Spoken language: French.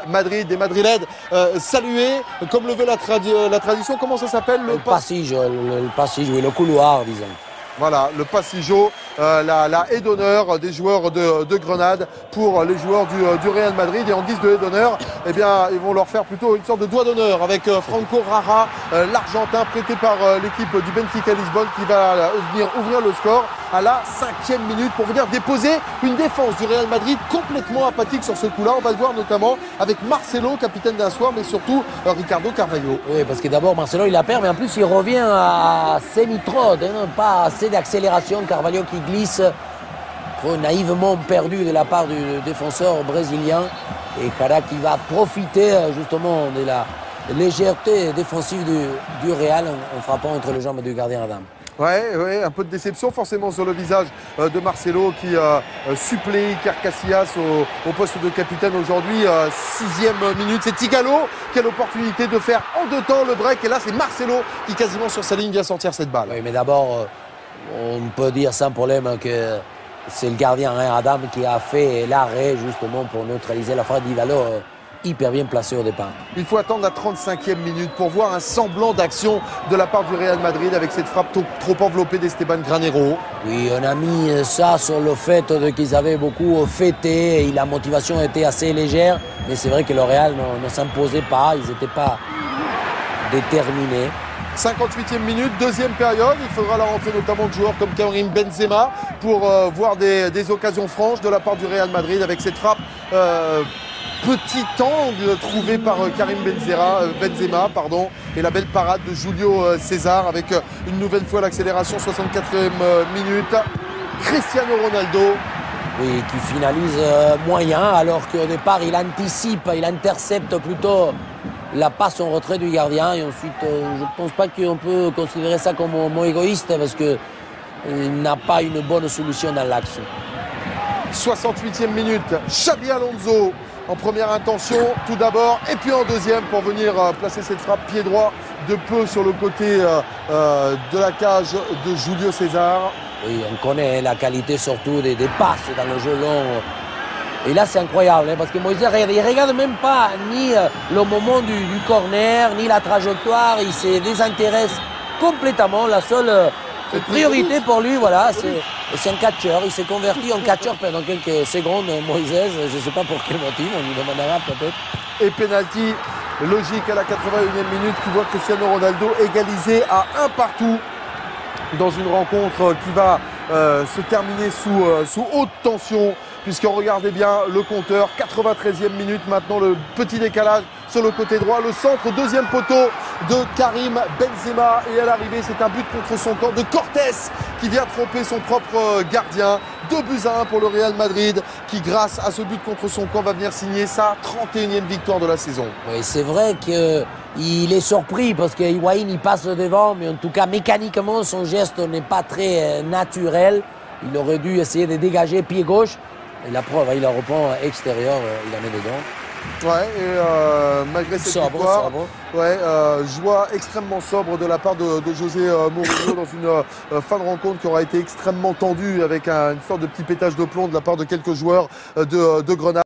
Madrid, des Madrilèdes salués, comme le veut la tradition. Comment ça s'appelle? Le passaggio, oui, le couloir, disons. Voilà, le passaggio, la haie d'honneur des joueurs de Grenade pour les joueurs du Real Madrid. Et en guise de haie d'honneur, eh bien, ils vont leur faire plutôt une sorte de doigt d'honneur avec Franco Rara, l'Argentin prêté par l'équipe du Benfica Lisbonne, qui va venir ouvrir le score à la 5e minute pour venir déposer une défense du Real Madrid complètement apathique sur ce coup-là. On va le voir notamment avec Marcelo, capitaine d'un soir, mais surtout Ricardo Carvalho. Oui, parce que d'abord Marcelo il a peur, mais en plus il revient à semi-trot, hein, pas assez d'accélération. Carvalho qui glisse, trop naïvement perdu de la part du défenseur brésilien. Et Jara qui va profiter justement de la légèreté défensive du Real en frappant entre les jambes du gardien Adam. Ouais, un peu de déception forcément sur le visage de Marcelo qui supplée Iker Casillas au poste de capitaine aujourd'hui. 6e minute, c'est Tigalo qui a l'opportunité de faire en deux temps le break. Et là, c'est Marcelo qui quasiment sur sa ligne vient sortir cette balle. Oui, mais d'abord, on peut dire sans problème que c'est le gardien Adam qui a fait l'arrêt justement pour neutraliser la frappe d'Ivalo. Hyper bien placé au départ. Il faut attendre la 35e minute pour voir un semblant d'action de la part du Real Madrid avec cette frappe trop enveloppée d'Esteban Granero. Oui, on a mis ça sur le fait qu'ils avaient beaucoup fêté et la motivation était assez légère. Mais c'est vrai que le Real ne s'imposait pas, ils n'étaient pas déterminés. 58e minute, deuxième période. Il faudra la rentrée notamment de joueurs comme Karim Benzema pour voir des occasions franches de la part du Real Madrid avec cette frappe. Petit angle trouvé par Karim Benzema, et la belle parade de Julio César avec une nouvelle fois l'accélération, 64e minute. Cristiano Ronaldo. Oui, qui finalise moyen alors qu'au départ il anticipe, il intercepte plutôt la passe en retrait du gardien. Et ensuite, je ne pense pas qu'on peut considérer ça comme un mot égoïste parce qu'il n'a pas une bonne solution dans l'axe. 68e minute, Xabi Alonso en première intention tout d'abord et puis en deuxième pour venir placer cette frappe pied droit de peu sur le côté de la cage de Julio César. Oui, on connaît la qualité surtout des passes dans le jeu long. Et là c'est incroyable parce que Moïse il ne regarde même pas ni le moment du corner ni la trajectoire, il se désintéresse complètement. La seule priorité pour lui, voilà, c'est un catcheur. Il s'est converti en catcheur pendant quelques secondes, Moïse. Je ne sais pas pour quel motif, on lui demandera peut-être. Et penalty logique à la 81e minute qui voit Cristiano Ronaldo égaliser à 1 partout dans une rencontre qui va se terminer sous haute tension. Puisqu'on regardait bien le compteur, 93e minute maintenant, le petit décalage sur le côté droit, le centre, deuxième poteau de Karim Benzema et à l'arrivée c'est un but contre son camp de Cortés qui vient tromper son propre gardien. 2-1 pour le Real Madrid qui grâce à ce but contre son camp va venir signer sa 31e victoire de la saison. Oui, c'est vrai qu'il est surpris parce que Higuaín il passe devant, mais en tout cas mécaniquement son geste n'est pas très naturel. Il aurait dû essayer de dégager pied gauche. Et la preuve, il la reprend extérieur, il la met dedans. Ouais, et malgré cette victoire, joie extrêmement sobre de la part de José Mourinho dans une fin de rencontre qui aura été extrêmement tendue avec une sorte de petit pétage de plomb de la part de quelques joueurs de Grenade.